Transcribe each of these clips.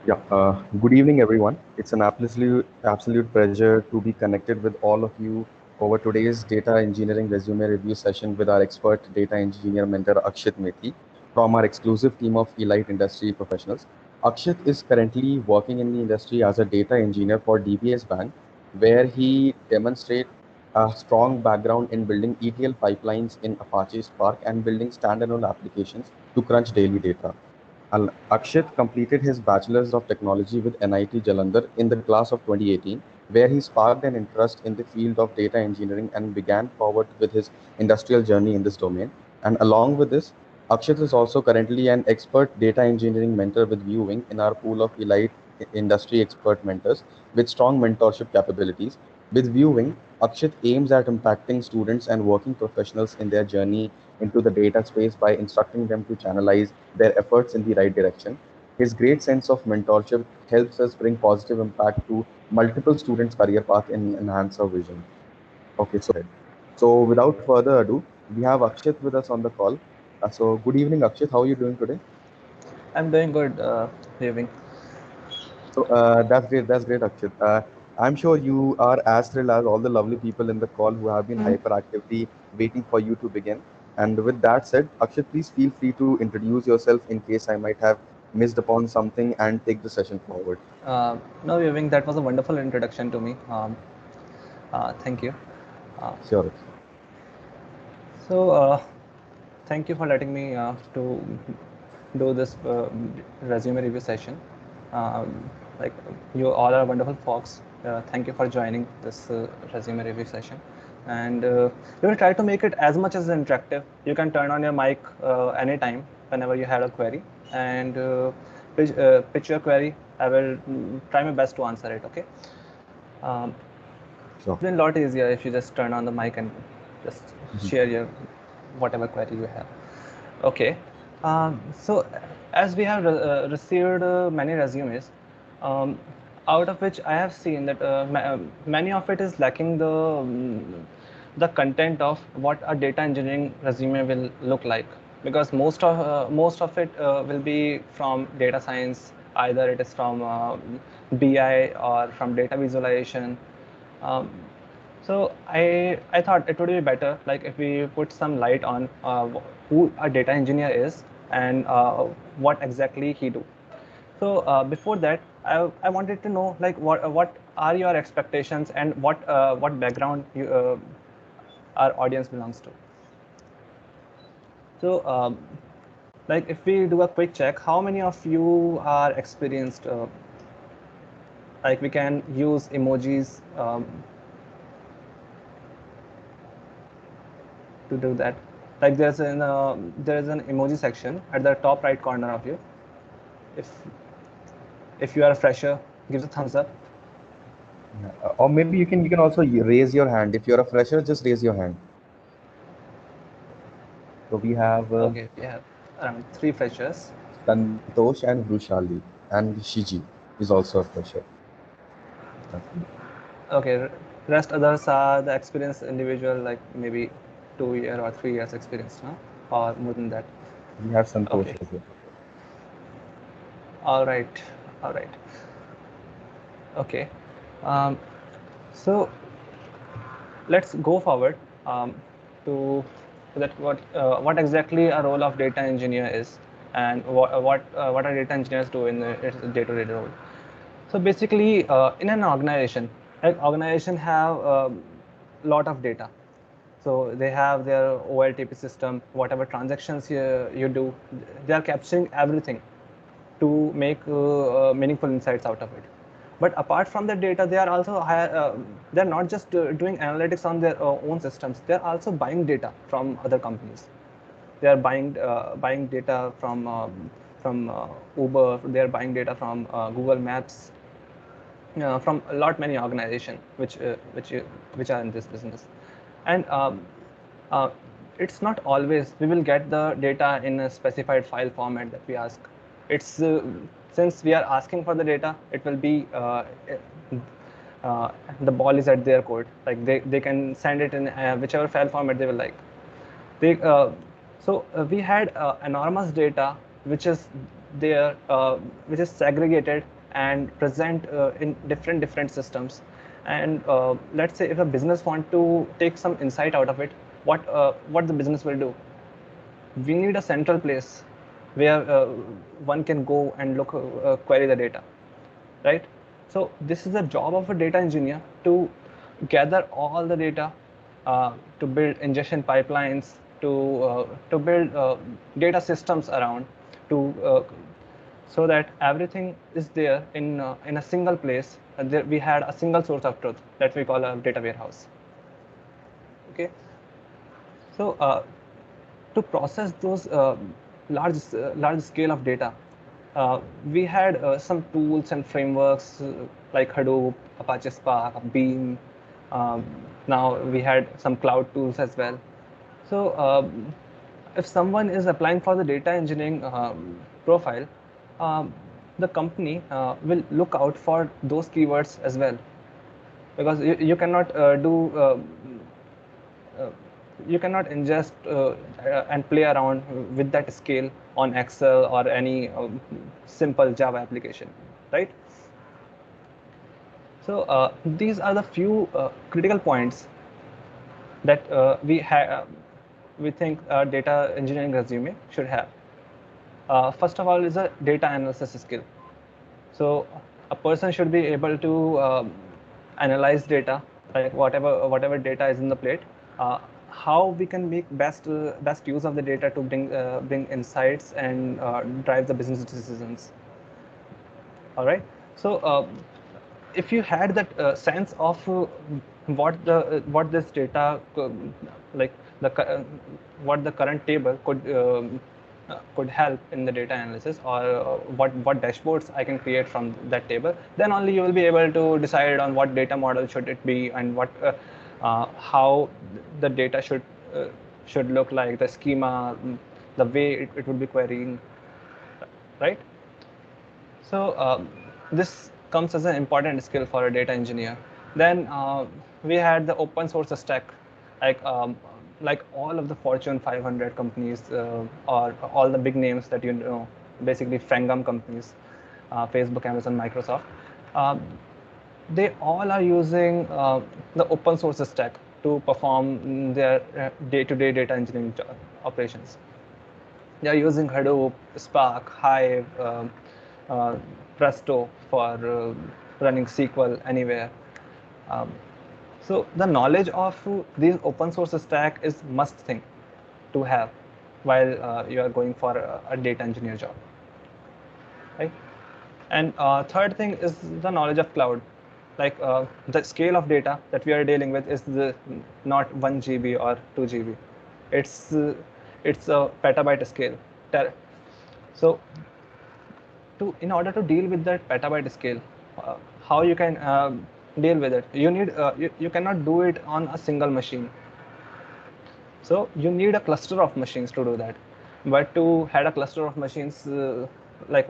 Yeah, good evening, everyone. It's an absolute pleasure to be connected with all of you over today's data engineering resume review session with our expert data engineer mentor Akshit Methi from our exclusive team of elite industry professionals. Akshit is currently working in the industry as a data engineer for DBS Bank, where he demonstrates a strong background in building ETL pipelines in Apache Spark and building standalone applications to crunch daily data. Akshat completed his Bachelor's of Technology with NIT Jalandhar in the class of 2018, where he sparked an interest in the field of data engineering and began forward with his industrial journey in this domain. And along with this, Akshat is also currently an expert data engineering mentor with Viewing in our pool of elite industry expert mentors with strong mentorship capabilities. With Viewing, Akshat aims at impacting students and working professionals in their journey into the data space by instructing them to channelize their efforts in the right direction. His great sense of mentorship helps us bring positive impact to multiple students' career path and enhance our vision. Okay, so without further ado, we have Akshit with us on the call. So good evening, Akshit. How are you doing today? I'm doing good, Deving. So that's great. That's great, Akshit. I'm sure you are as thrilled as all the lovely people in the call who have been hyperactively waiting for you to begin. And with that said, Akshit, please feel free to introduce yourself in case I might have missed upon something and take the session forward. No, Deving, that was a wonderful introduction to me. Thank you. Uh, Sure. so, thank you for letting me to do this resume review session. Like you all are wonderful folks. Thank you for joining this resume review session, and we will try to make it as much as interactive. You can turn on your mic anytime whenever you have a query, and pitch your query. I will try my best to answer it. Okay. Um, Sure. it's been a lot easier if you just turn on the mic and just Mhm. share your whatever query you have. Okay. So as we have received many resumes, um, out of which I have seen that many of it is lacking the content of what a data engineering resume will look like, because most of it will be from data science. Either it is from BI or from data visualization. Um, so I thought it would be better like if we put some light on who a data engineer is and what exactly he do. So before that, I wanted to know like what are your expectations and what background our audience belongs to. So like if we do a quick check, how many of you are experienced? Like we can use emojis to do that. Like there's an emoji section at the top right corner of you. If if you are a fresher, give a thumbs up. Yeah. Or maybe you can also raise your hand. If you're a fresher, just raise your hand. So we have Okay, we have around 3 freshers. Santosh and Vrushali, and Shiji is also a fresher. Okay. Okay, rest others are the experienced individual, like maybe 2 year or 3 years experience, no? Or more than that. We have Santosh Okay, as well. all right, all right. Okay, um, so let's go forward to that what exactly a role of data engineer is and what are data engineers do in the its day-to-day role. So basically in an organization, like organization have a lot of data. So they have their OLTP system, whatever transactions you do, they are capturing everything to make meaningful insights out of it. But apart from the data, they are also they're not just doing analytics on their own systems. They're also buying data from other companies. They are buying data from Uber. They are buying data from Google Maps, from a lot many organizations which are in this business. And uh, it's not always we will get the data in a specified file format that we ask. It's since we are asking for the data, it will be the ball is at their court. Like they can send it in whichever file format they will like. They so we had enormous data which is there, which is segregated and present in different systems. And let's say if a business want to take some insight out of it, what the business will do, we need a central place where one can go and look, query the data, right? So this is the job of a data engineer, to gather all the data, to build ingestion pipelines, to build data systems around, to so that everything is there in a single place. There we had a single source of truth that we call a data warehouse. Okay, so to process those large scale of data, we had some tools and frameworks like Hadoop, Apache Spark, Beam. Um, Now we had some cloud tools as well. So if someone is applying for the data engineering profile, um, the company will look out for those keywords as well, because you cannot uh, you cannot ingest and play around with that scale on Excel or any simple Java application, right? So these are the few critical points that we think a data engineering resume should have. First of all is a data analysis skill. So a person should be able to analyze data, like whatever data is in the plate. How we can make best use of the data to bring insights and drive the business decisions. All right. So if you had that sense of what this data like what the current table could help in the data analysis, or what dashboards I can create from that table, then only you will be able to decide on what data model should it be, and what how the data should look like, the schema, the way it would be querying, right? So this comes as an important skill for a data engineer. Then we had the open source stack, like like all of the Fortune 500 companies, or all the big names that you know, basically FANGAM companies, Facebook, Amazon, Microsoft. Um, they all are using the open source stack to perform their day-to-day data engineering operations. They are using Hadoop, Spark, Hive, uh, Presto for running SQL anywhere. Um, so the knowledge of these open source stack is must thing to have while you are going for a data engineer job, right? And third thing is the knowledge of cloud. Like the scale of data that we are dealing with is not 1 GB or 2 GB. It's a petabyte scale. So in order to deal with that petabyte scale, how you can deal with it, you need you cannot do it on a single machine. So you need a cluster of machines to do that. But to have a cluster of machines, like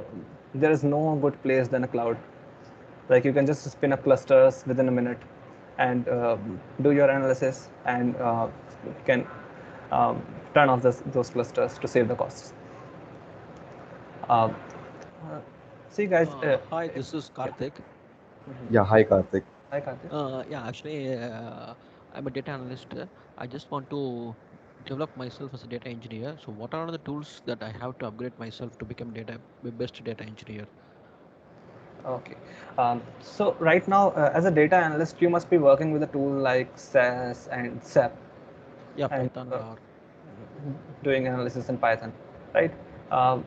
there is no good place than a cloud. Like you can just spin up clusters within a minute and do your analysis, and can turn off those clusters to save the costs. Uh, See guys, Hi, this is yeah. Karthik. Yeah, hi Karthik. Hi Karthik. Yeah, actually, I'm a data analyst. I just want to develop myself as a data engineer. So, what are the tools that I have to upgrade myself to become best data engineer? Okay. So right now, as a data analyst, you must be working with a tool like SAS and SAP, Yeah, and Python or doing analysis in Python, right? Um,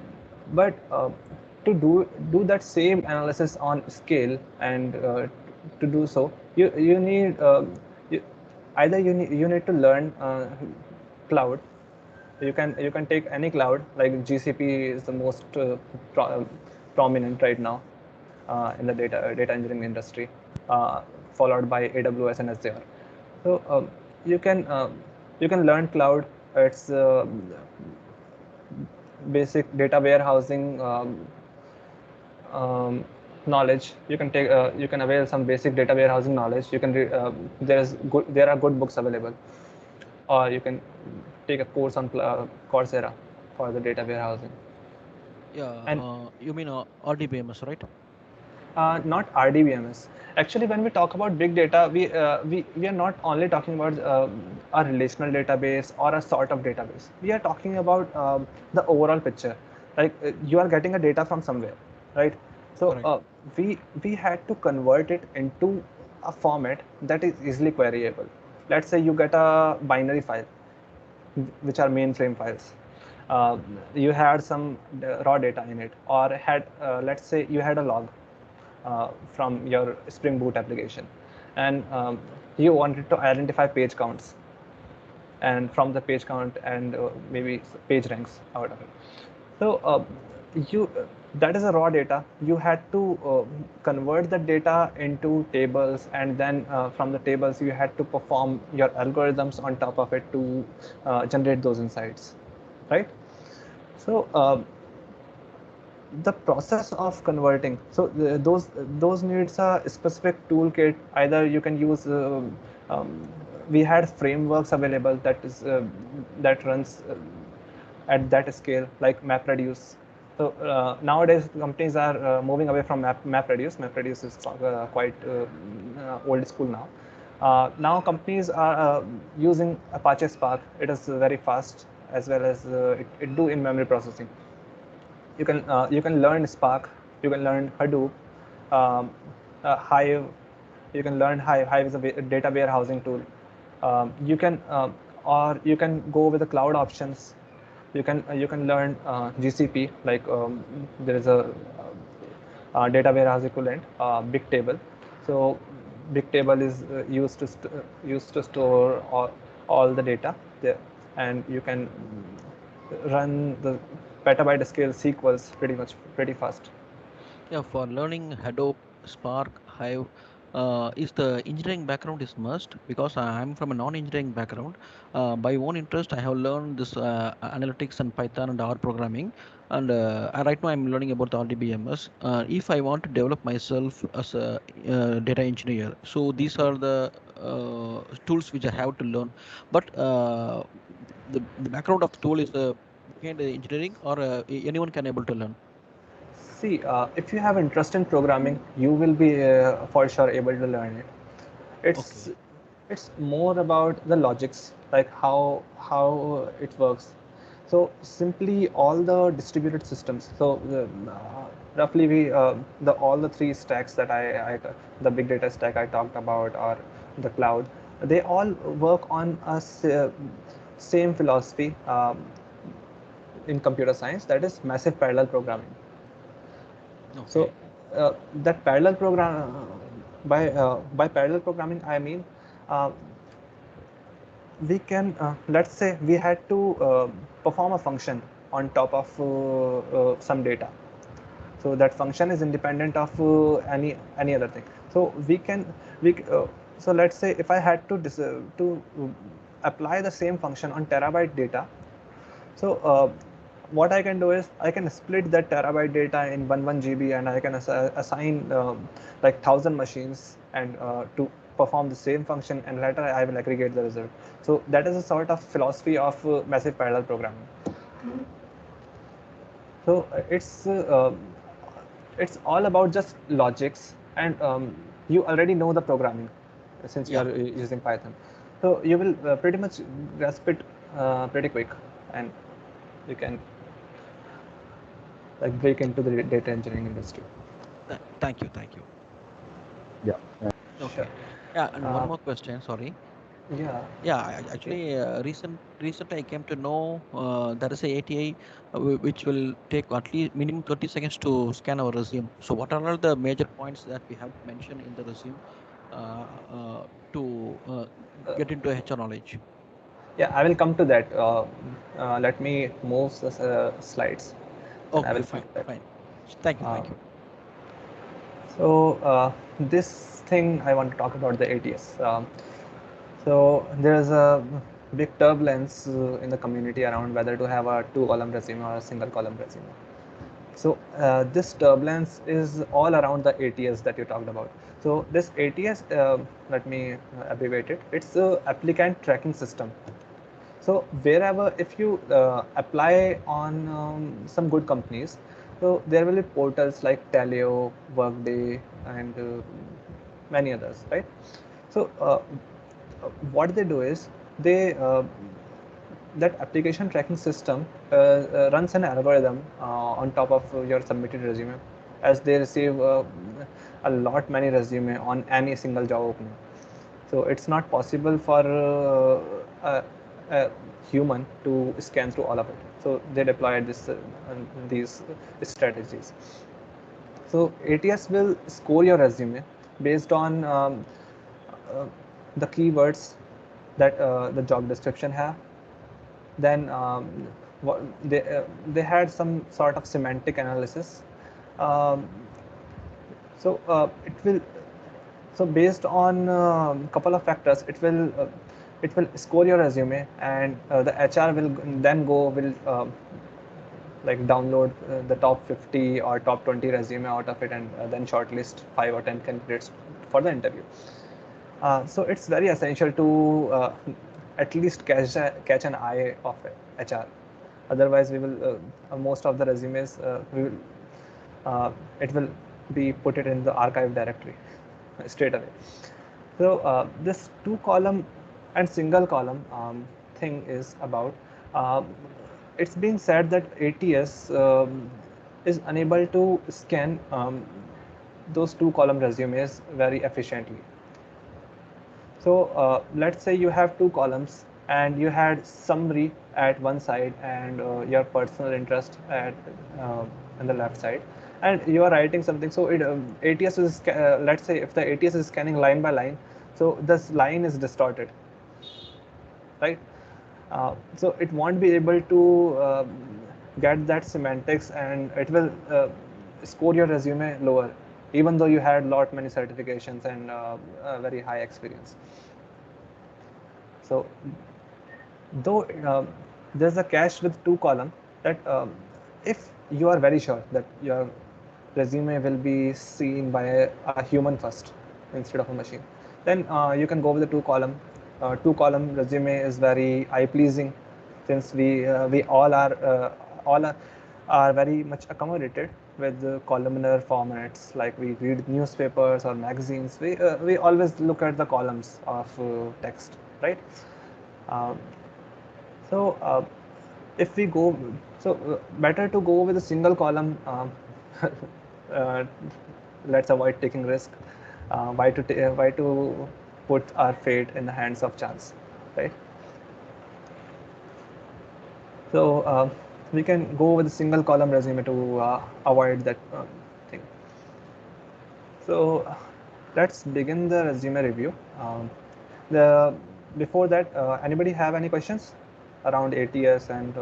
but to do that same analysis on scale, and to do so, you need you, either you need to learn cloud. You can take any cloud, like GCP is the most prominent right now in the data engineering industry, followed by AWS and Azure. So you can learn cloud. It's basic data warehousing knowledge. You can avail some basic data warehousing knowledge. You can there are good books available, or you can take a course on Coursera for the data warehousing. yeah, And you mean RDBMS, right? Not RDBMS. Actually, when we talk about big data, we are not only talking about a relational database or a sort of database. We are talking about the overall picture. Like you are getting a data from somewhere, right? So Correct. we had to convert it into a format that is easily queryable. Let's say you get a binary file, which are mainframe files. You had some raw data in it, or had let's say you had a log from your Spring Boot application, and you wanted to identify page counts, and from the page count and maybe page ranks out of it. So you that is a raw data. You had to convert the data into tables, and then from the tables you had to perform your algorithms on top of it to generate those insights, right? So the process of converting, so those needs a specific toolkit. Either you can use um, we had frameworks available that runs at that scale, like MapReduce. So nowadays companies are moving away from MapReduce. MapReduce is quite old school now. Now companies are using Apache Spark. It is very fast, as well as it do in memory processing. You can learn Spark, you can learn Hadoop, Hive. You can learn Hive. Hive is a data warehousing tool. You can or you can go with the cloud options. You can learn GCP. Like there is a data warehouse equivalent, Bigtable. So Bigtable is used to store all the data there, and you can run the petabyte scale SQLs pretty fast. Yeah, for learning Hadoop, Spark, Hive, is the engineering background is must because I'm from a non-engineering background. By own interest, I have learned this analytics and Python and R programming, and right now I'm learning about the RDBMS. If I want to develop myself as a data engineer, so these are the tools which I have to learn. But the background of the tool is behind the engineering, or anyone can able to learn. See, if you have interest in programming, you will be for sure able to learn it. It's Okay. it's more about the logics, like how it works. So simply all the distributed systems. So roughly we the all the three stacks that I the big data stack I talked about, or the cloud, they all work on a same philosophy in computer science, that is massive parallel programming. So Okay. that parallel program by parallel programming I mean uh, we can let's say we had to perform a function on top of some data. So that function is independent of any other thing. So we so let's say if I had to apply the same function on terabyte data. So what I can do is I can split that terabyte data in 1 GB, and I can assign like 1,000 machines and to perform the same function, and later I will aggregate the result. So that is a sort of philosophy of massive parallel programming. So it's all about just logics, and you already know the programming since you Yeah. are using Python. So you will pretty much grasp it pretty quick, and you can like break into the data engineering industry. Thank you. Thank you. Yeah. Sure. Okay. Yeah, and one Uh, more question. Sorry. yeah. Yeah, Okay. actually, recently I came to know there is a ATI which will take at least minimum 30 seconds to scan our resume. So, what are all the major points that we have to mention in the resume to get into HR knowledge? Yeah, I will come to that. Let me move the slides, then I Okay, will come fine, to that. fine. Thank you, Uh, thank you. so this thing I want to talk about the ATS. So there's a big turbulence in the community around whether to have a two-column resume or a single-column resume. So this turbulence is all around the ATS that you talked about. So this ATS, let me abbreviate it. It's a applicant tracking system. So wherever, if you apply on some good companies, So there will be portals like Taleo, Workday, and many others, right? So what they do is they that application tracking system runs an algorithm on top of your submitted resume, as they receive a lot many resume on any single job opening. So it's not possible for a human to scan through all of it. So they deployed these strategies. So ATS will score your resume based on uh, the keywords that the job description have. Then they had some sort of semantic analysis. Um, so it will so based on a couple of factors, it will score your resume, and the HR will then will like download the top 50 or top 20 resume out of it, and then shortlist 5 or 10 candidates for the interview. So it's very essential to at least catch an eye of HR. Otherwise, we will most of the resumes we will it will be put it in the archive directory straight away. So this two column and single column thing is about. Uh, it's being said that ATS is unable to scan those two column resumes very efficiently. So let's say you have two columns and you had summary at one side and your personal interest at on the left side, and you are writing something. So ATS is let's say if the ATS is scanning line by line, so this line is distorted, right? So it won't be able to get that semantics, and it will score your resume lower, even though you had lot many certifications and very high experience. So though there's a cache with two column, that if you are very sure that your resume will be seen by a human first instead of a machine, then you can go with the two column. Two column resume is very eye pleasing, since we all are very much accommodated with the columnar formats. Like we read newspapers or magazines, we always look at the columns of text, right? Um, so if we go, so better to go with a single column. uh, let's avoid taking risk. Why to put our fate in the hands of chance, right? So we can go with a single column resume to avoid that thing. So let's begin the resume review. The before that, anybody have any questions around ATS and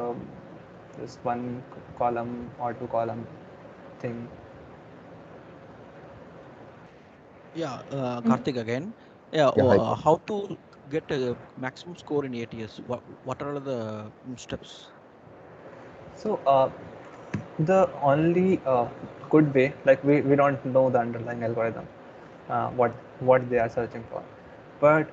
this one column or two column thing? Yeah, Karthik again. Yeah, Yeah, hi. how to get a maximum score in ATS? What are the steps? So the only good way, like we don't know the underlying algorithm, what they are searching for, but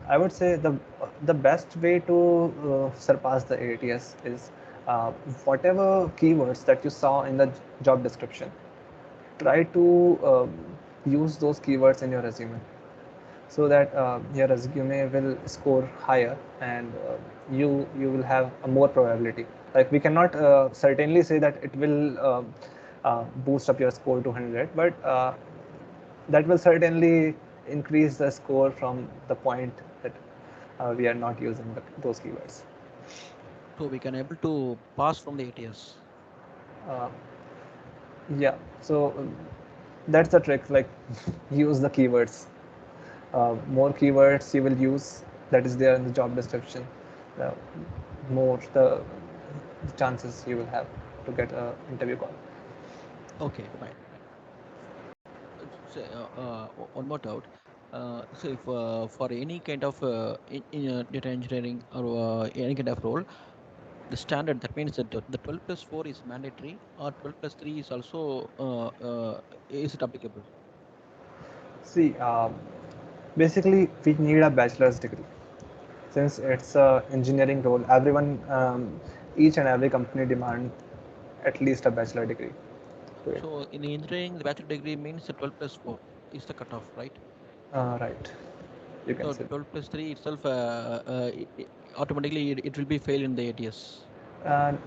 I would say the best way to surpass the ATS is whatever keywords that you saw in the job description, try to use those keywords in your resume, so that your resume will score higher, and you will have a more probability. Like we cannot certainly say that it will boost up your score to 100, but that will certainly increase the score from the point that we are not using those keywords. So we can able to pass from the ATS. uh, yeah, so that's the trick, like use the keywords. More keywords you will use that is there in the job description, the more the chances you will have to get an interview call. Okay, fine, fine. So, one more doubt. So if for any kind of data engineering or any kind of role, the standard, that means that the 12 plus 4 is mandatory, or 12 plus 3 is also is it applicable? See, basically we need a bachelor's degree, since it's a engineering role. Everyone, each and every company demand at least a bachelor degree. to it. So in engineering, the bachelor degree means the 12 plus 4 is the cutoff, right? Right, you can So say. 12 plus 3 itself, automatically it will be fail in the ATS.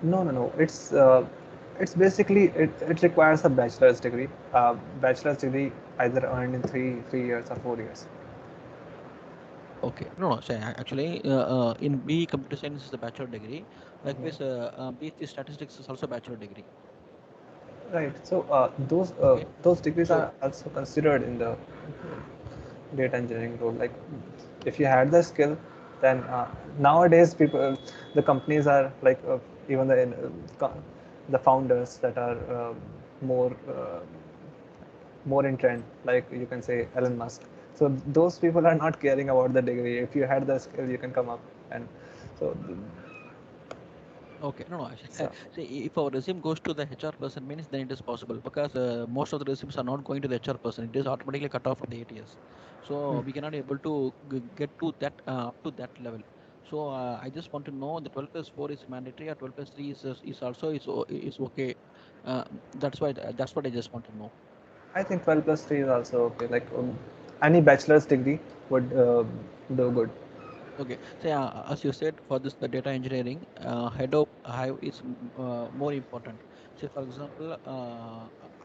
No, no, no. It's basically it requires a bachelor's degree. Bachelor's degree either earned in three years or 4 years. Okay, no, no. So actually, in B computer science is the bachelor degree. Likewise, BSc statistics is also bachelor degree. Right. So Okay, those degrees so are also considered in the data engineering role. Like if you had the skill, then nowadays the companies are like even the founders that are more more in trend, like you can say Elon Musk. So those people are not caring about the degree. If you had the skill, you can come up and so okay, no, no. yeah. See, if our resume goes to the HR person, means then it is possible because most of the resumes are not going to the HR person. It is automatically cut off from the ATS. So we cannot able to get to that up to that level. So I just want to know the 12 plus 4 is mandatory or 12 plus 3 is also is okay. Uh, that's what I just want to know. I think 12 plus 3 is also okay. Like any bachelor's degree would do good. Okay. So as you said, for this the data engineering, Hadoop Hive is more important. Say for example,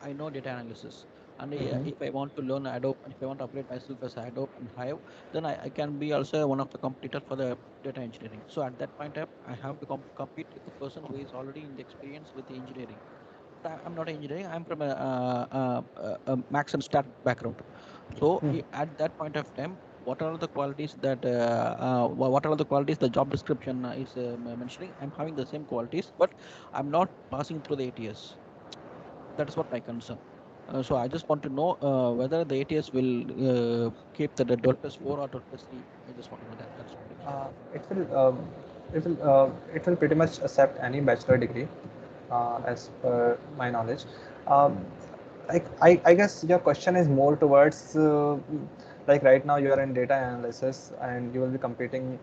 I know data analysis, and if I want to learn Hadoop, and if I want to upgrade myself as Hadoop and Hive, then I can be also one of the competitor for the data engineering. So at that point up, I have to compete with the person who is already in the experience with the engineering. But I'm not engineering. I'm from a max and stat background. So at that point of time, what are the qualities that what are the qualities the job description is mentioning? I'm having the same qualities, but I'm not passing through the ATS. That is what my concern. So I just want to know whether the ATS will keep the 12 plus 4 or 12 plus 3. I just want to know that. That's my question. It will it will pretty much accept any bachelor degree, as per my knowledge. Um, I guess your question is more towards like right now you are in data analysis and you will be competing.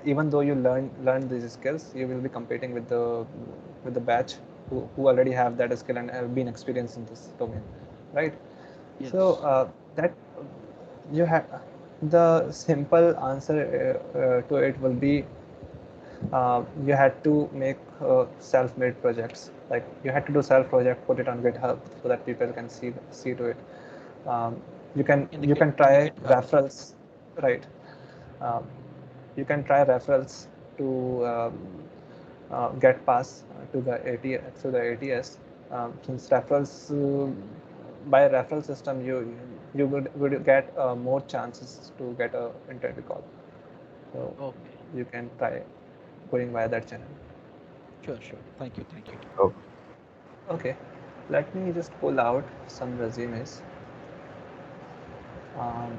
Even though you learn these skills, you will be competing with the batch who already have that skill and have been experienced in this domain, right? So Yes. that you have the simple answer to it will be you had to make self-made projects. Like you had to do self project, put it on GitHub so that people can see to it. Um, you can In the try GitHub. referrals, right? Um, you can try referrals to get pass to the ATS. Since referrals by referral system, you would get more chances to get a interview call. So Okay. you can try going via that channel. Sure. Sure. Thank you. Thank you. Oh, Okay, let me just pull out some resumes. Um,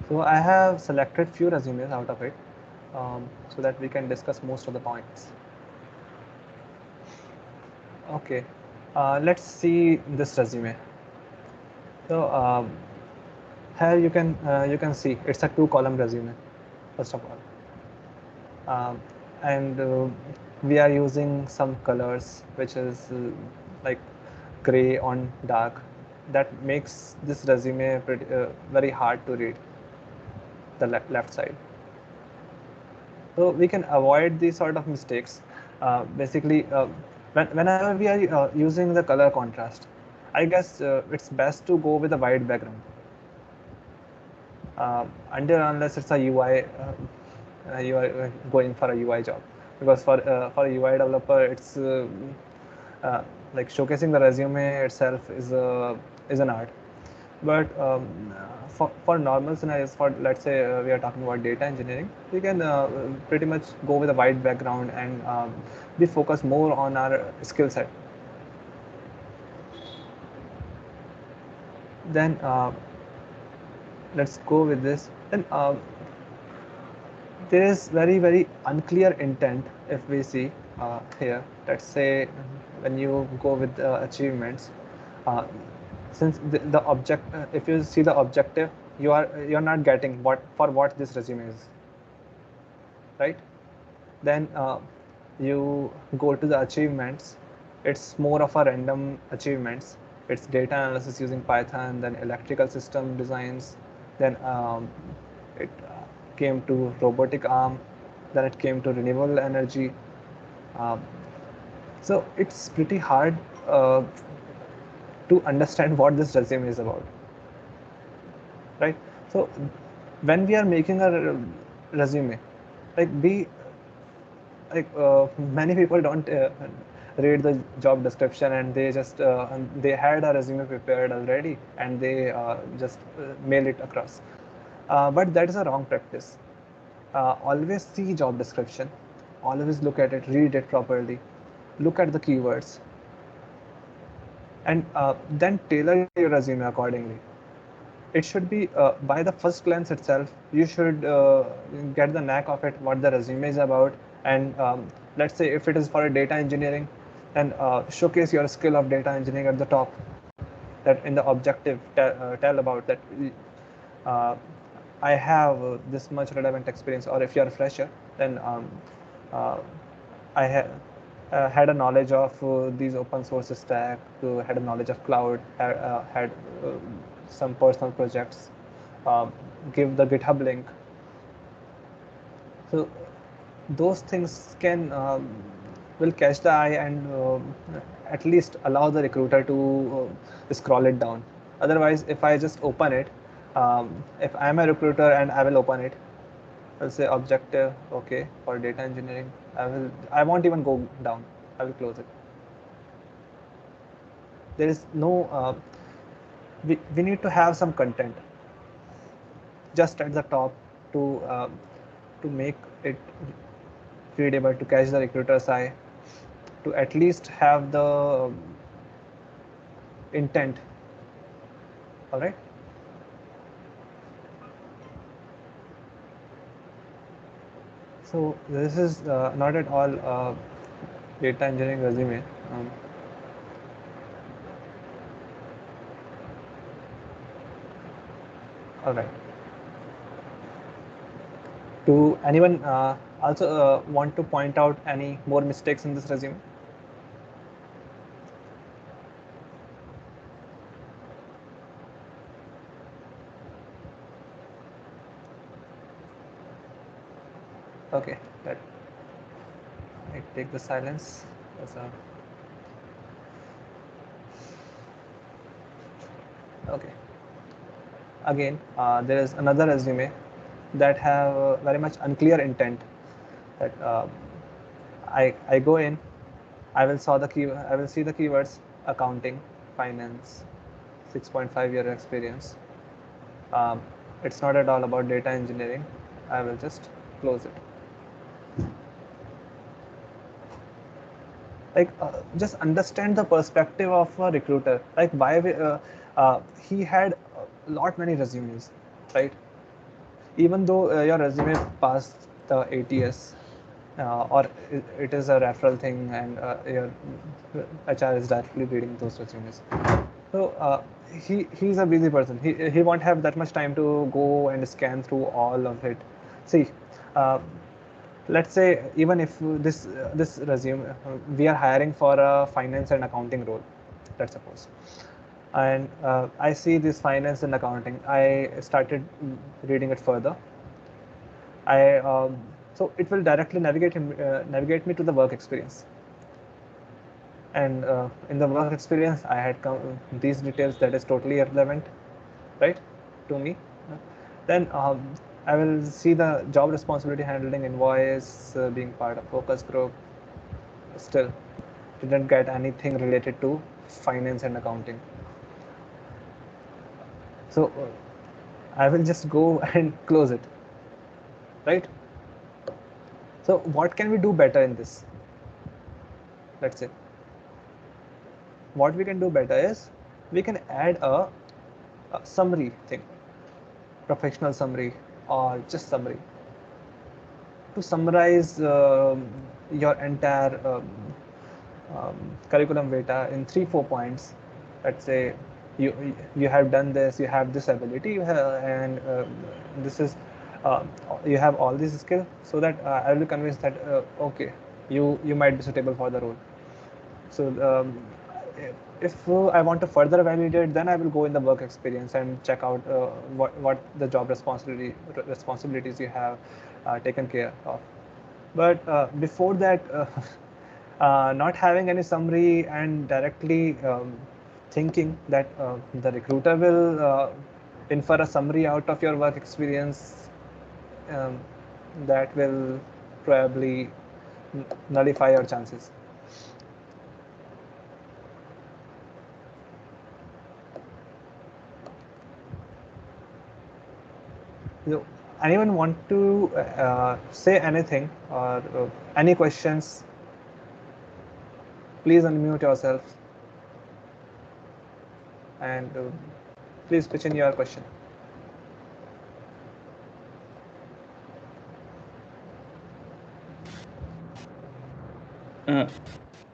so I have selected few resumes out of it, so that we can discuss most of the points. Okay, let's see this resume. So here you can see it's a two-column resume. First of all, and we are using some colors which is like gray on dark. That makes this resume very hard to read, the left side. So we can avoid these sort of mistakes. Basically, whenever we are using the color contrast, I guess it's best to go with a white background. Until unless it's a UI, you are going for a UI job, because for a UI developer, it's uh, like showcasing the resume itself is an art. But for normal scenarios, for let's say we are talking about data engineering, we can pretty much go with a white background and we focus more on our skill set. Then let's go with this. Then there is very unclear intent if we see here. Let's say when you go with achievements, uh, since the object, if you see the objective, you're not getting what this resume is, right? Then you go to the achievements, it's more of a random achievements. It's data analysis using Python, then electrical system designs, then it came to robotic arm, then it came to renewable energy. Um, so it's pretty hard uh, to understand what this resume is about, right? So when we are making a resume, like be like many people don't read the job description, and they just they had a resume prepared already, and they just mail it across. But that is a wrong practice. Always see job description, always look at it, read it properly, look at the keywords, and then tailor your resume accordingly. It should be by the first glance itself, you should get the knack of it, what the resume is about. And let's say if it is for a data engineering, then showcase your skill of data engineering at the top, that in the objective tell about that uh, I have this much relevant experience. Or if you're a fresher, then uh, I had a knowledge of these open source stack, had a knowledge of cloud, had some personal projects. Uh, Give the GitHub link. So those things can will catch the eye, and at least allow the recruiter to scroll it down. Otherwise, if I just open it, if I'm a recruiter and I will open it, I'll say objective, okay, for data engineering. I won't even go down. I will close it. There is no, we need to have some content just at the top to make it readable, to catch the recruiter's eye, to at least have the intent. All right. So this is not at all data engineering resume. All right. Do anyone also want to point out any more mistakes in this resume? Okay, let I take the silence as a okay. Again, there is another resume that have very much unclear intent. That I go in, I will see the keywords: accounting, finance, 6.5 year experience. Um, it's not at all about data engineering. I will just close it. Like just understand the perspective of a recruiter. Like why he had a lot many resumes, right? Even though your resume passed the ATS, or it is a referral thing, and your HR is directly reading those resumes. So he's a busy person. He won't have that much time to go and scan through all of it. See, uh, let's say even if this resume, we are hiring for a finance and accounting role, let's suppose, and I see this finance and accounting. I started reading it further. I So it will directly navigate me to the work experience. And in the work experience, I had these details that is totally irrelevant, right, to me. Then I will see the job responsibility: handling invoice, being part of focus group. Still, didn't get anything related to finance and accounting. So I will just go and close it, right? So what can we do better in this? Let's say what we can do better is we can add a summary thing, professional summary, or just summary, to summarize your entire curriculum data in 3-4 points. Let's say you have done this, you have this ability, and this is you have all these skills, so that I will be convinced that okay, you might be suitable for the role. So if I want to further validate, then I will go in the work experience and check out what the job responsibilities you have taken care of. But before that, not having any summary and directly thinking that the recruiter will infer a summary out of your work experience, um, that will probably nullify your chances. So, anyone want to say anything or any questions? Please unmute yourself and please pitch in your question.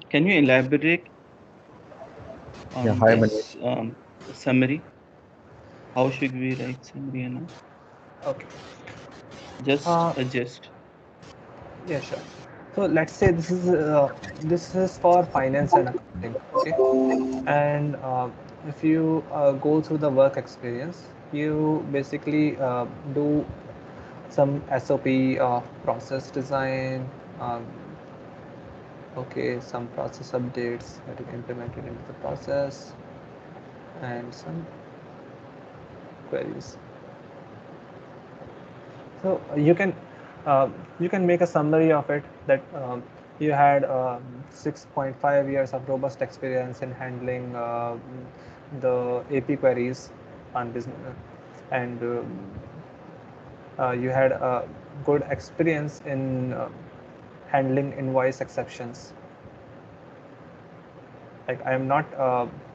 Can you elaborate on Yeah, hi, this summary? How should we write summary and all? Okay. Just a gist. Yeah, sure. So let's say this is for finance and accounting, okay? And if you go through the work experience, you basically do some SOP process design, um, okay, some process updates that you implemented into the process, and some queries. So you can make a summary of it that you had 6.5 years of robust experience in handling the AP queries on business, and you had a good experience in handling invoice exceptions. Like, I am not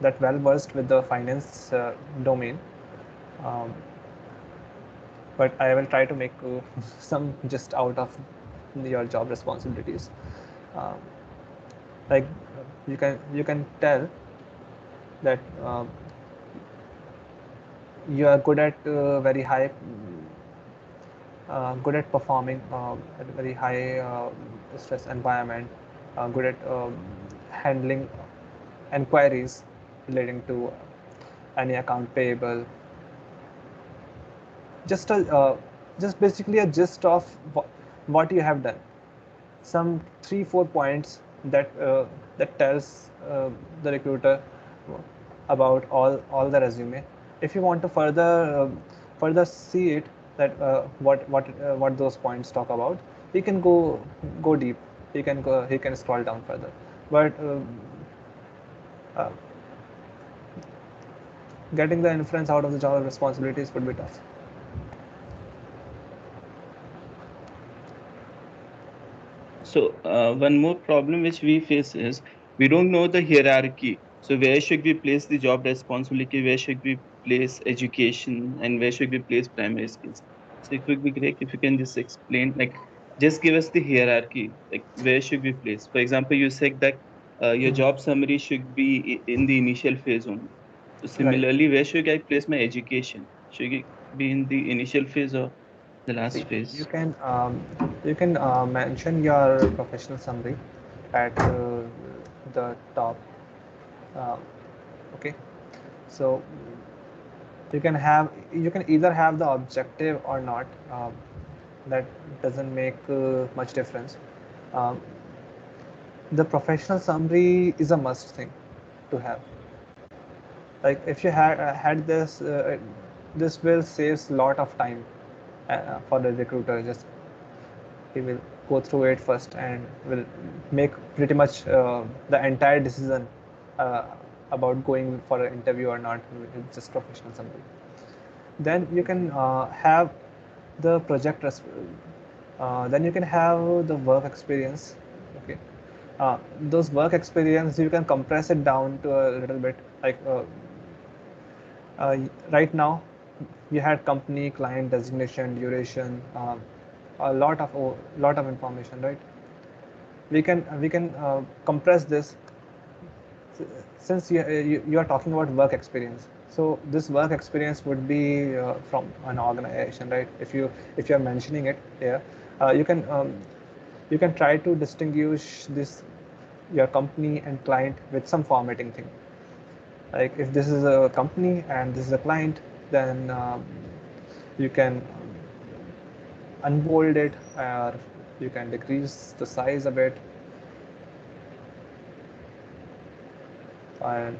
that well versed with the finance domain, um, but I will try to make some just out of your job responsibilities. Um, like you can tell that you are good at good at performing at a very high stress environment, good at handling enquiries relating to any account payable. Just a just basically a gist of what you have done. Some 3-4 points that that tells the recruiter about all the resume. If you want to further see it, that what those points talk about, he can go deep. He can scroll down further. But uh, getting the inference out of the job responsibilities would be tough. So one more problem which we face is we don't know the hierarchy. So where should we place the job responsibility? Where should we place education? And where should we place primary skills? So it would be great if you can just explain, like, just give us the hierarchy. Like, where should we place? For example, you said that your job summary should be in the initial phase only. So Right. similarly, where should I place my education? Should it be in the initial phase or the last See, phase? you can mention your professional summary at the top. Uh, okay, so you can either have the objective or not. That doesn't make much difference. Um, the professional summary is a must thing to have. Like, if you had this, this will saves lot of time for the recruiter. Just he will go through it first and will make pretty much the entire decision uh, about going for an interview or not with just professional summary. Then you can have the then you can have the work experience. Okay, those work experience you can compress it down to a little bit. Like right now you had company, client, designation, duration, a lot of information, right? We can compress this, since you are talking about work experience. So this work experience would be from an organization, right? If you are mentioning it here, you can you can try to distinguish this your company and client with some formatting thing. Like if this is a company and this is a client, then you can unbold it, or you can decrease the size a bit, and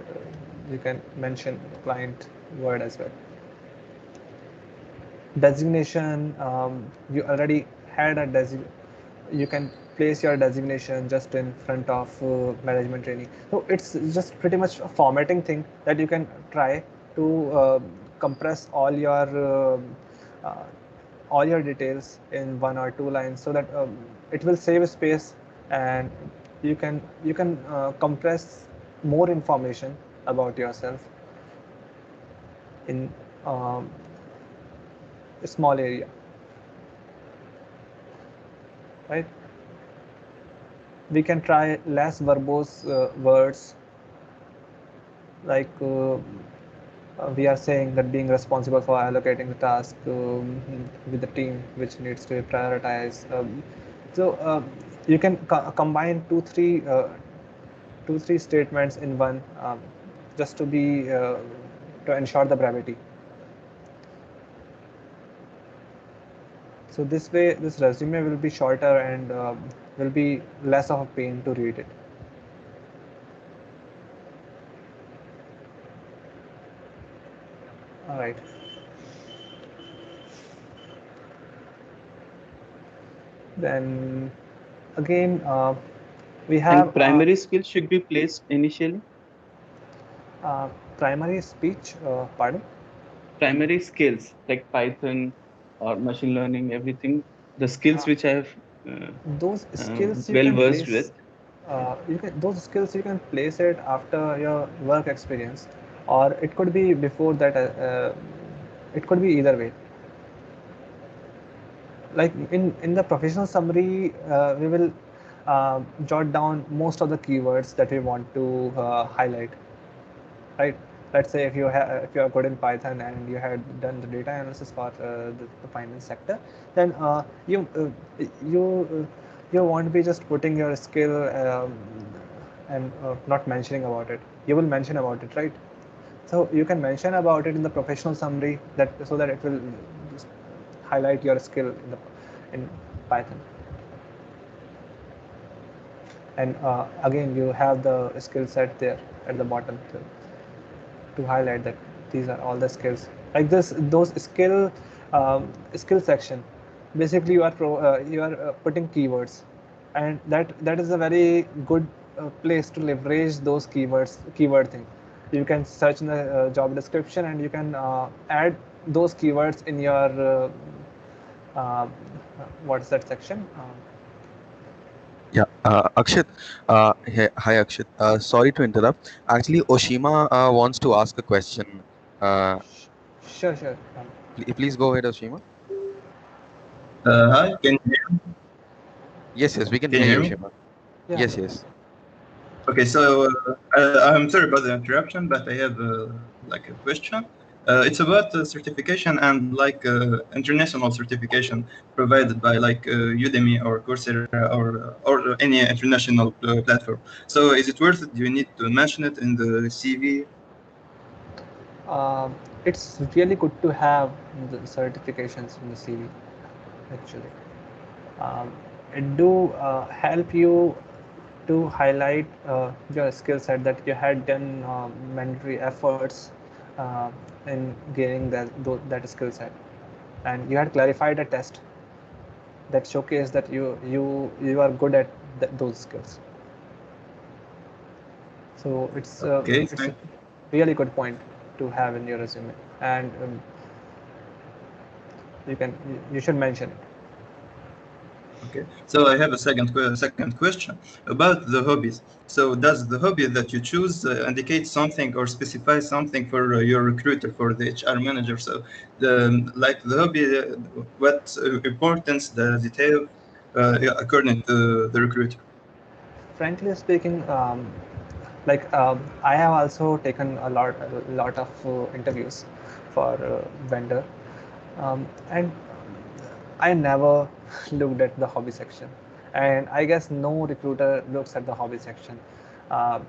you can mention client word as well. Designation, you already had a you can place your designation just in front of management training. So it's just pretty much a formatting thing that you can try to compress uh, all your details in 1 or 2 lines, so that it will save space, and you can compress more information about yourself in a small area, right? We can try less verbose words, like we are saying that being responsible for allocating the task with the team which needs to be prioritized. So you can combine two three statements in one, just to ensure the brevity. So this way, this resume will be shorter and will be less of a pain to read it. All right. Then again, we have And primary skills should be placed initially. primary speech. Pardon? Primary skills like Python or machine learning, everything. The skills which I have Those skills you well can versed place. with. Those skills you can place it after your work experience, or it could be before that. It could be either way. Like in the professional summary, we will jot down most of the keywords that we want to highlight, right? Let's say if you are good in Python and you had done the data analysis for the finance sector, then you won't be just putting your skill and not mentioning about it. You will mention about it, right? So you can mention about it in the professional summary, that so that it will just highlight your skill in Python. And again, you have the skill set there at the bottom to highlight that these are all the skills. Like those skill section. Basically, you are putting keywords, and that is a very good place to leverage those keyword thing. You can search in the job description, and you can add those keywords in your what's that section? Yeah, Akshat. Hi, Akshat. Sorry to interrupt. Actually, Oshima wants to ask a question. Uh, Sure. Please go ahead, Oshima. Hi, Yes, we can can hear you you, hear me? Oshima. Yeah. Yes. Okay, so I'm sorry about the interruption, but I have like a question. It's about certification and like international certification provided by like Udemy or Coursera or any international platform. So is it worth it? Do you need to mention it in the CV? It's really good to have the certifications in the CV, actually. Um, it do help you to highlight your skill set, that you had done mandatory efforts in gaining that skill set, and you had clarified a test that showcased that you are good at those skills. So Okay, it's a thank you. really good point to have in your resume, and you should mention it. Okay, so I have a second question about the hobbies. So does the hobby that you choose indicate something or specify something for your recruiter, for the HR manager? So the hobby, what importance does it have yeah, according to the recruiter? Frankly speaking, I have also taken a lot of interviews for vendor, and I never looked at the hobby section. and I guess no recruiter looks at the hobby section. Uh,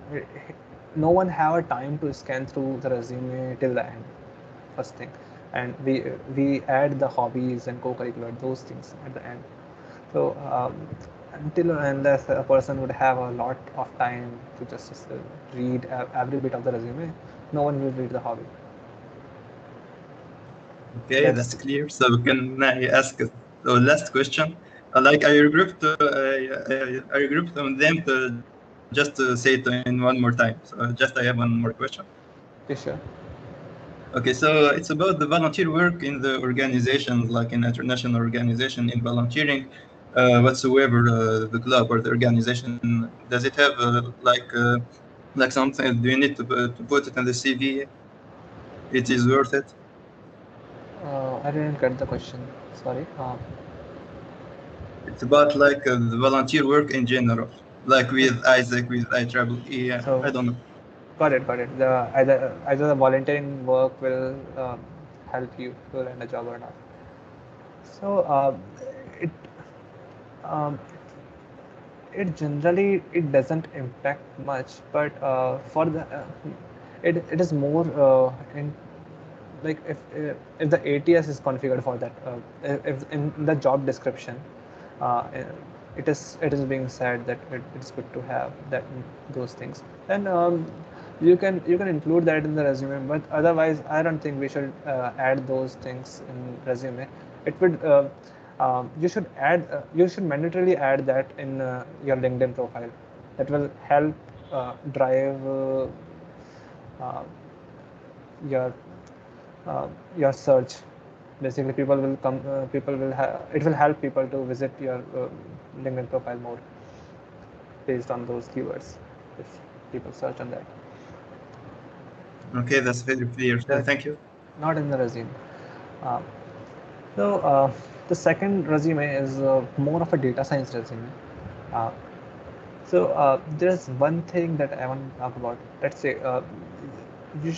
no one have a time to scan through the resume till the end, first thing, and we add the hobbies and co-curricular, those things at the end. So until unless a person would have a lot of time to just read every bit of the resume, no one will read the hobby. Okay, that's clear. So can I ask the last question? Like I regrouped, I regrouped them to just to say it in one more time. So just I have one more question. Okay, sure. Okay, so it's about the volunteer work in the organization, like in international organization in volunteering, whatsoever the club or the organization. Does it have like something? Do you need to put it in the CV? It is worth it. I didn't get the question. Sorry. It's about like the volunteer work in general, like with Isaac, with IEEE. I So don't know. got it, got it. Either the volunteering work will help you to land a job or not. So it um, it generally it doesn't impact much, but for the it is more in like if the ATS is configured for that, if in the job description uh, it is being said that it's good to have that those things, then you can include that in the resume. But otherwise, I don't think we should add those things in resume. It would you should mandatorily add that in your LinkedIn profile. That will help drive uh, your your search. Basically, people will it will help people to visit your LinkedIn profile more based on those keywords if people search on that. Okay, that's very clear. That Thank you. not in the resume. Um, so the second resume is more of a data science resume. Uh, there's one thing that I want to talk about. Let's say you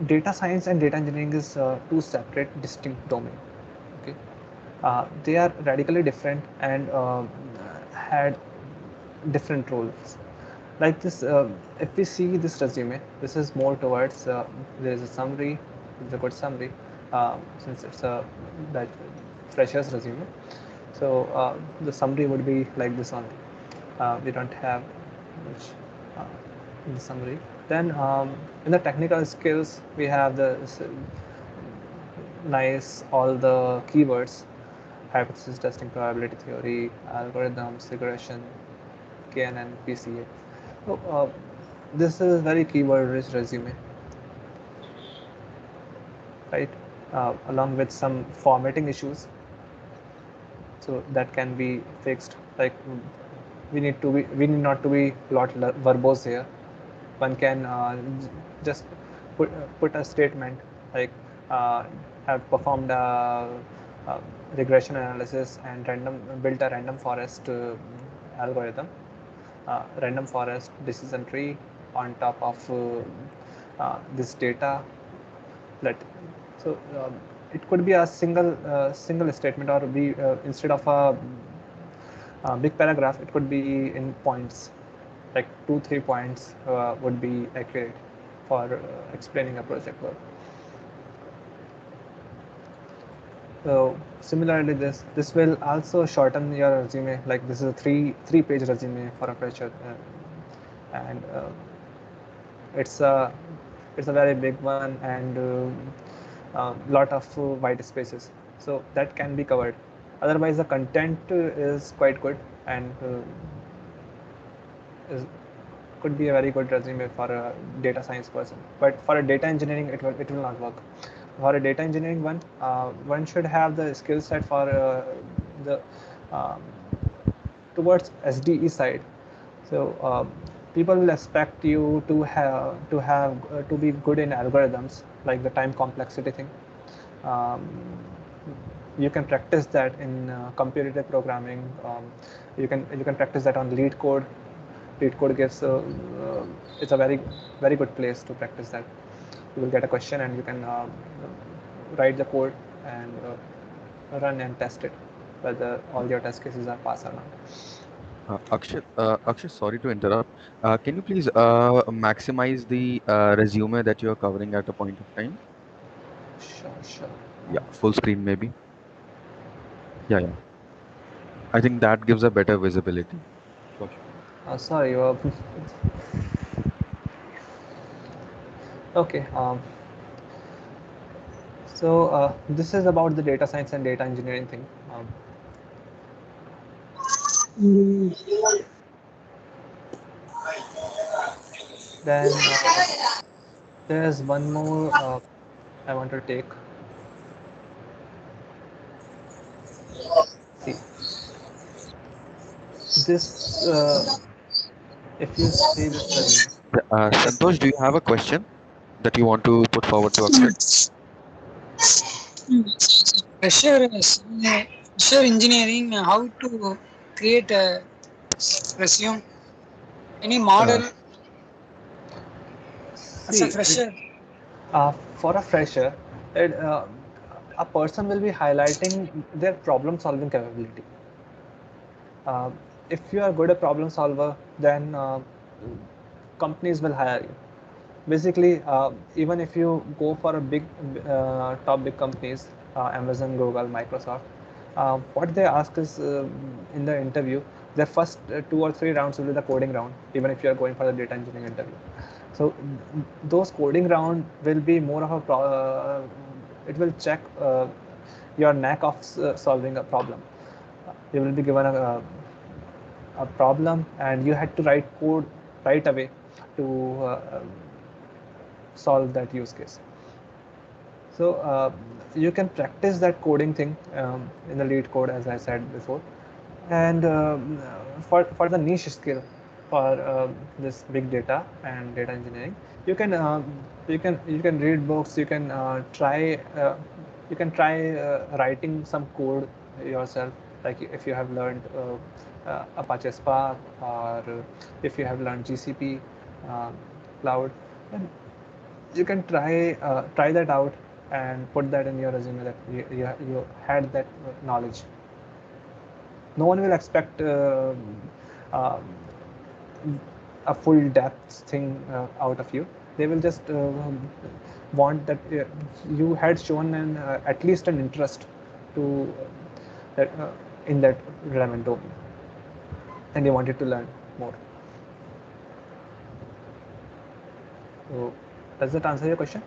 data science and data engineering is two separate, distinct domains. Okay, they are radically different and had different roles. Like this, if we see this resume, this is more towards there is a summary, it's a good summary since it's a that fresher's resume. So the summary would be like this only. We don't have much uh, in the summary. Then in the technical skills, we have the nice all the keywords: hypothesis testing, probability theory, algorithms, regression, KNN, PCA. So this is very keyword-rich resume, right? Along with some formatting issues, so that can be fixed. Like we need not to be lot verbose here. One can just put a statement like uh, have performed a regression analysis and built a random forest algorithm, random forest decision tree on top of this data. Let so it could be a single statement, or be instead of a big paragraph, it could be in points, like 2-3 points would be accurate for explaining a project work. So similarly, this will also shorten your resume. Like this is a three-page resume for a fresher, and it's a very big one and lot of white spaces. So that can be covered. Otherwise, the content is quite good and could be a very good resume for a data science person. But for a data engineering, it will not work. For a data engineering one should have the skill set for the um, towards SDE side. So people will expect you to be good in algorithms, like the time complexity thing. Um, you can practice that in computative programming. You can practice that on Lead Code. Lead Code gives it's a very good place to practice that. You will get a question and you can write the code and run and test it. whether all your test cases are passed or not. Akshat, sorry to interrupt. Can you please maximize the resume that you are covering at a point of time? Sure. Yeah, full screen maybe. Yeah. I think that gives a better visibility. Sure. Sorry. Okay. So this is about the data science and data engineering thing. Then there's one more I want to take. See, this if you see this resume, Santosh, do you have a question that you want to put forward to Akshat? Pressure engineering, how to create a resume, any model as a see, fresher. for a fresher, a person will be highlighting their problem-solving capability. If you are good at problem solver, then companies will hire you. Basically, even if you go for a big top big companies, Amazon, Google, Microsoft, what they ask is in the interview, their first 2 or 3 rounds will be the coding round, even if you are going for the data engineering interview. So those coding round will be more of a it will check your knack of solving a problem. You will be given a problem and you had to write code right away to solve that use case. So you can practice that coding thing in the lead code, as I said before. And for the niche skill for this big data and data engineering, you can read books. You can try writing some code yourself. Like if you have learned Apache Spark, or if you have learned GCP cloud, then you can try that out and put that in your resume that you had that knowledge. No one will expect uh, a full depth thing out of you. They will just want that you had shown at least an interest to that in that relevant domain, and they wanted to learn more. So does that answer your question?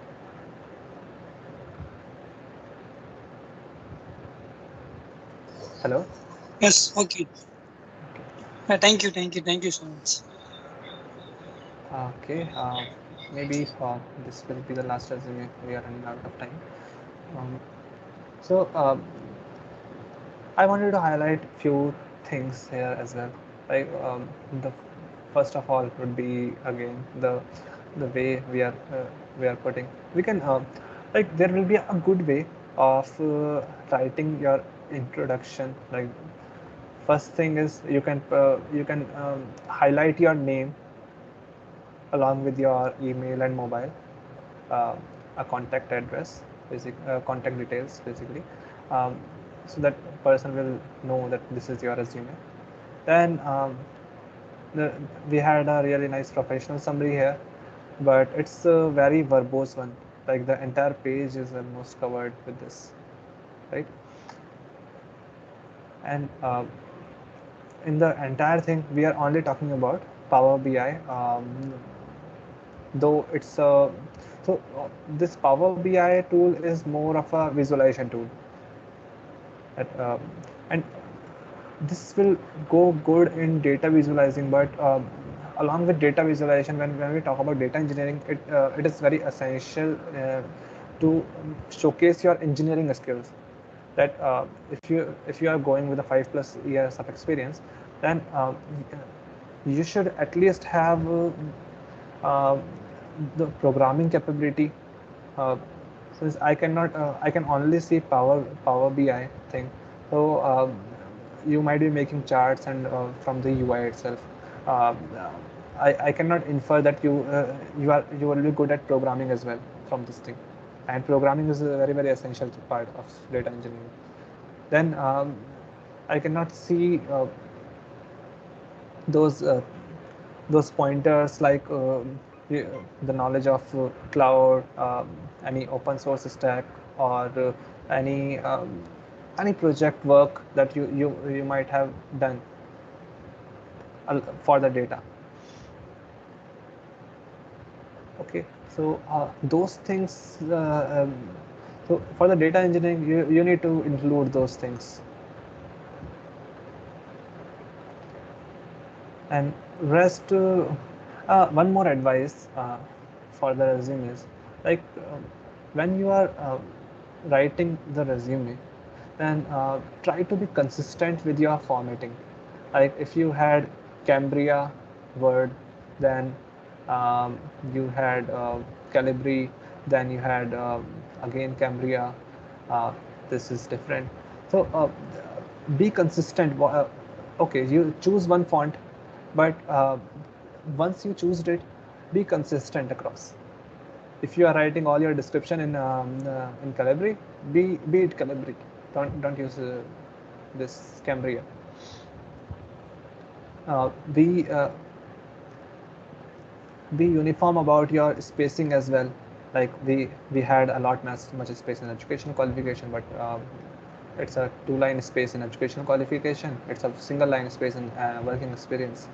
Hello? Yes, okay. Thank you so much. Okay. Maybe this will be the last resume. We are running out of time. Um, so I wanted to highlight few things here as well. Like the first of all would be again the way we are putting. We can like there will be a good way of writing your introduction. Like first thing is you can highlight your name along with your email and mobile, uh, a contact address, contact details basically, um, so that person will know that this is your resume. Then the, we had a really nice professional summary here, but it's a very verbose one. Like the entire page is almost covered with this, right? And in the entire thing, we are only talking about Power BI. Though it's a so this Power BI tool is more of a visualization tool, that, and this will go good in data visualizing. But along with data visualization, when we talk about data engineering, it is very essential to showcase your engineering skills. That if you are going with a 5+ years of experience, then you should at least have uh, the programming capability. Uh, since I can only see Power BI thing, so you might be making charts and from the UI itself. Uh, I cannot infer that you will be good at programming as well from this thing, and programming is a very essential part of data engineering. Then I cannot see those pointers like the knowledge of cloud, any open source stack, or any project work that you might have done for the data. Okay, so those things. So for the data engineering, you need to include those things. And rest, one more advice for the resume is, like when you are writing the resume, then try to be consistent with your formatting. Like if you had Cambria Word, then you had Calibri, then you had again Cambria. This is different. So be consistent. Okay, you choose one font, but once you choose it, be consistent across. If you are writing all your description in Calibri, be it Calibri. Don't use this Cambria. Be uniform about your spacing as well. Like we had a lot much space in education qualification, but it's a 2-line space in educational qualification. It's a single line space in working experience.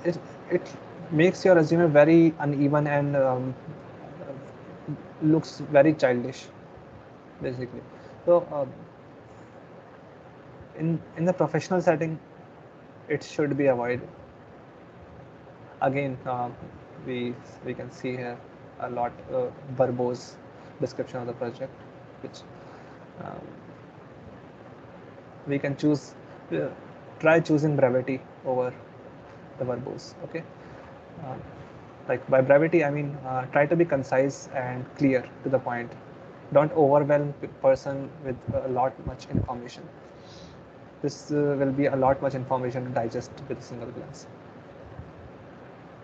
It makes your resume very uneven and looks very childish, basically. So in the professional setting, it should be avoided. Again, we can see here a lot verbose description of the project, which we can choose. Try choosing brevity over the verbose. Okay, like by brevity I mean try to be concise and clear to the point. Don't overwhelm person with a lot much information. This will be a lot much information to digest with a single glance.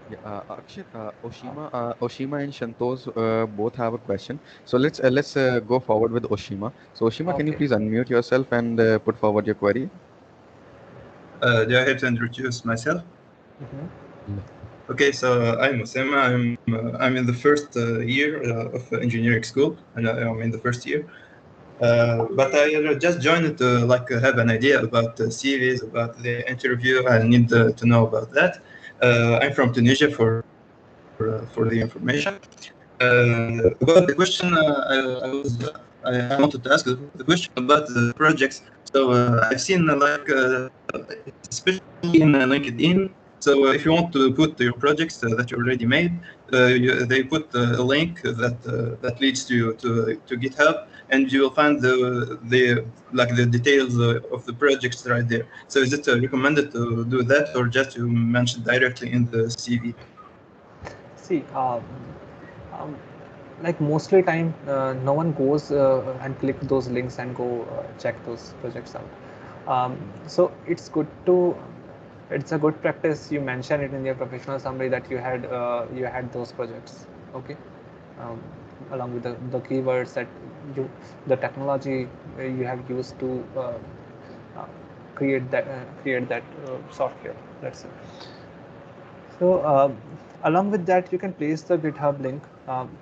Yeah, Akshit, Oshima and Shantosh both have a question. So let's go forward with Oshima. So Oshima, can you Okay. please unmute yourself and put forward your query? Do I have to introduce myself? Mm-hmm. Okay, so I'm Osama. I'm in the first year of engineering school, and I'm in the first year. But I just joined to have an idea about the series, about the interview. I need to know about that. I'm from Tunisia for the information. About the question, I wanted to ask the question about the projects. So I've seen especially in LinkedIn. So if you want to put your projects that you already made, they put a link that leads to GitHub, and you will find the details of the projects right there. So is it recommended to do that, or just to mention directly in the CV? See, like mostly time no one goes and click those links and go check those projects out. So it's a good practice you mention it in your professional summary that you had those projects. Okay, along with the keywords that the technology you have used to uh, create that software. That's it. So along with that, you can place the GitHub link.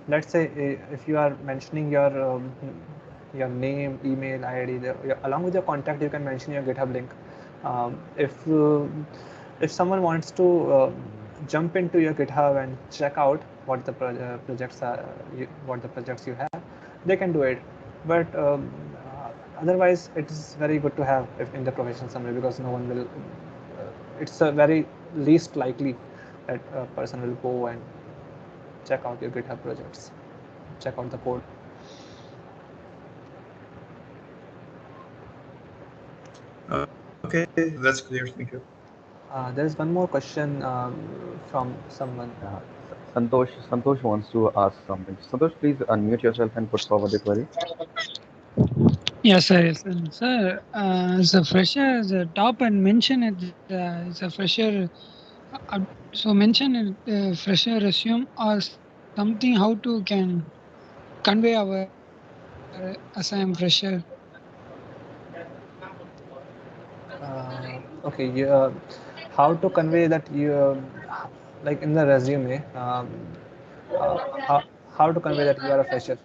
Let's say if you are mentioning your name, email ID, along with your contact, you can mention your GitHub link. If someone wants to jump into your GitHub and check out what the projects are, what the projects you have, they can do it. But otherwise, it is very good to have if in the professional summary, because no one will. It's a very least likely that a person will go and check out your GitHub projects, check out the code. Okay, that's clear. Thank you. There is one more question from someone. Santosh wants to ask something. Santosh, please unmute yourself and put forward the query. Yes, sir. Yes, sir. Sir, as a fresher, as a top and mention it as a fresher. So mention it, fresher resume or something how to can convey our as I am fresher. Okay, how to convey that you, like in the resume, uh, how, how to convey that you are a fresher?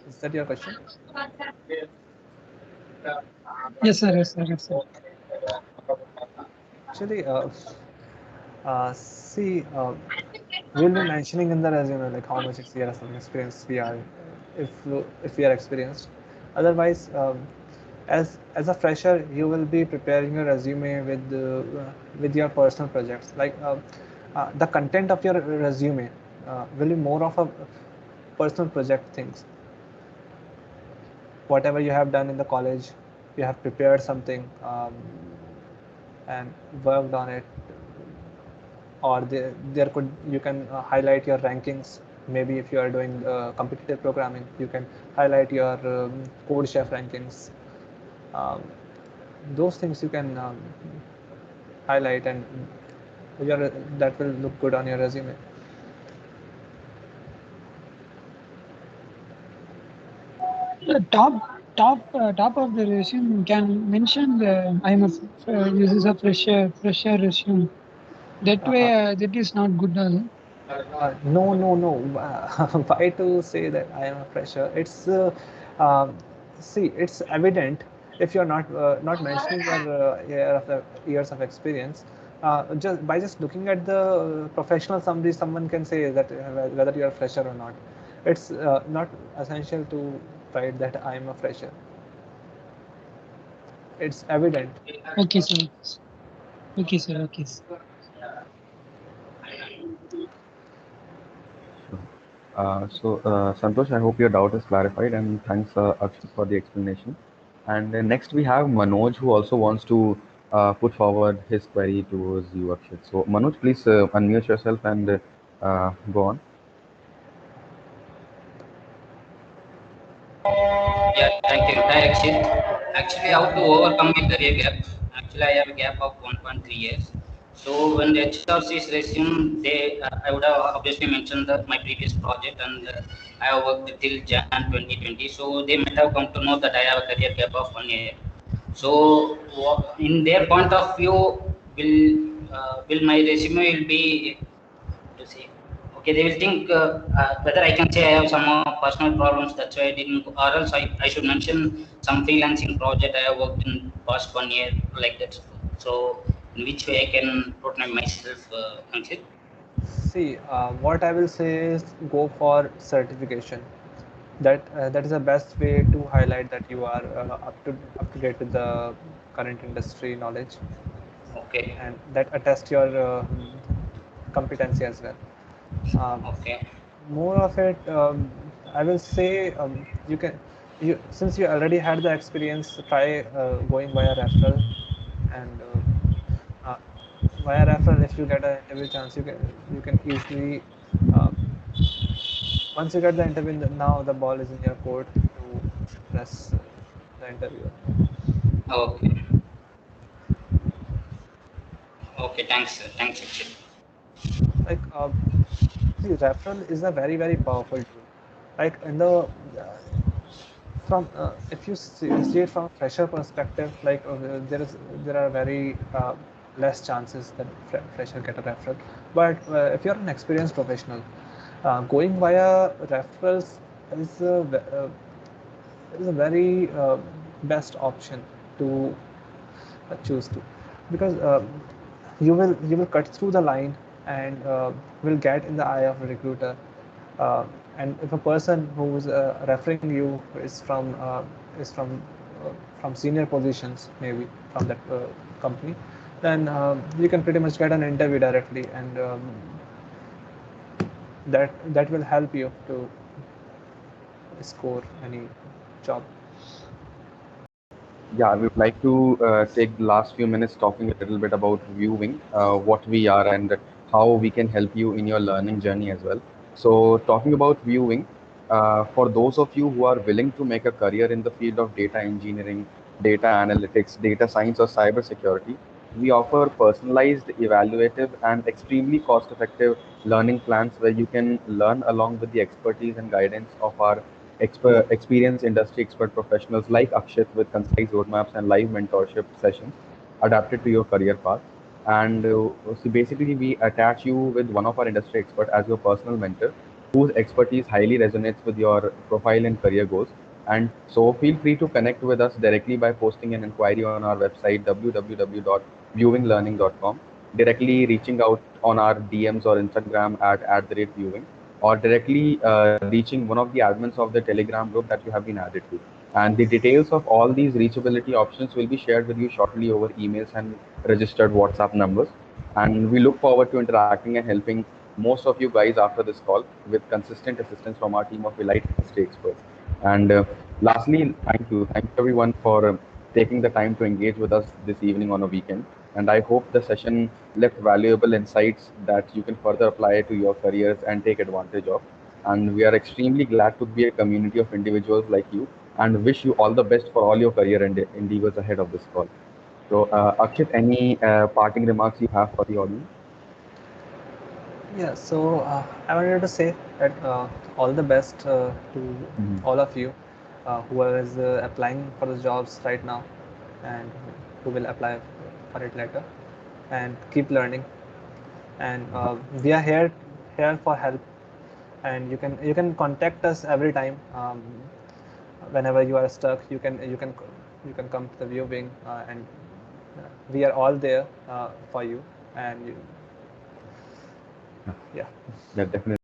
Is that your question? Yes, sir. Yes, sir. Yes, sir. Actually, see, we'll be mentioning in the resume like how much years of experience we are, if we are experienced. Otherwise, as a fresher, you will be preparing your resume with your personal projects. Like the content of your resume will be more of a personal project things. Whatever you have done in the college, you have prepared something and worked on it, or there could you can highlight your rankings. Maybe if you are doing competitive programming, you can highlight your code chef rankings. um, those things you can highlight, and that will look good on your resume. The top of the resume can mention the I'm a this is a fresher resume. That way, that is not good. No. Why to say that I am a fresher? It's um, see, it's evident if you're not mentioning your years of experience. Just by just looking at the professional summary, someone can say that whether you're a fresher or not. It's not essential to write that I am a fresher. It's evident. Okay, sir. Okay, sir. Okay, sir. Santosh, I hope your doubt is clarified, and thanks, Akshay, for the explanation. And next we have Manoj, who also wants to put forward his query towards you, Akshay. So, Manoj, please unmute yourself and go on. Yeah, thank you. Hi, Akshit. Actually, how to overcome my career gap? Actually, I have a gap of 1.3 years. So when the HR sees resume, I would have obviously mentioned my previous project, and I have worked till Jan 2020. So they might have come to know that I have a career gap of 1 year. So in their point of view, will my resume will be to say, okay, they will think whether I can say I have some personal problems, that's why I didn't, or else I should mention some freelancing project I have worked in past 1 year, like that. So in which way I can put myself, Ankit? See, what I will say is go for certification. That is the best way to highlight that you are up to date with the current industry knowledge, Okay, and that attest your competency as well. okay, More of it, I will say, you can, since you already had the experience, try going via referral, and uh, via referral, if you get an interview chance, you can easily, uh, once you get the interview, now the ball is in your court to impress the interviewer. okay, okay, thanks, Akshit. Like, see, referral is a very powerful tool. Like in the from if you see it from a fresher perspective, like there are very less chances that fresher get a referral. But if you're an experienced professional, going via referrals is a very best option to choose to, because you will cut through the line, and will get in the eye of a recruiter. uh, and if a person who's referring you is from senior positions, maybe from that company, then you can pretty much get an interview directly, and that will help you to score any job. Yeah, we would like to take the last few minutes talking a little bit about viewing, what we are, and how we can help you in your learning journey as well. So, talking about viewing, for those of you who are willing to make a career in the field of data engineering, data analytics, data science, or cybersecurity, we offer personalized, evaluative, and extremely cost-effective learning plans where you can learn along with the expertise and guidance of our experienced industry expert professionals like Akshat with concise roadmaps and live mentorship sessions. adapted to your career path. And so basically, we attach you with one of our industry experts as your personal mentor, whose expertise highly resonates with your profile and career goals. And so feel free to connect with us directly by posting an inquiry on our website www.viewinglearning.com, directly reaching out on our DMs or Instagram at the rate viewing, or directly reaching one of the admins of the Telegram group that you have been added to. And the details of all these reachability options will be shared with you shortly over emails and registered WhatsApp numbers. And we look forward to interacting and helping most of you guys after this call with consistent assistance from our team of elite industry experts. And lastly, thank you. Thank you everyone for taking the time to engage with us this evening on a weekend. And I hope the session left valuable insights that you can further apply to your careers and take advantage of. And we are extremely glad to be a community of individuals like you, and wish you all the best for all your career endeavors ahead of this call. So, Akshit, any parting remarks you have for the audience? Yeah, so I wanted to say that all the best to all of you who is applying for the jobs right now and who will apply for it later, and keep learning. And we are here for help, and you can contact us every time. Whenever you are stuck, you can come to the viewing, and we are all there for you. And you, yeah. Yeah, definitely.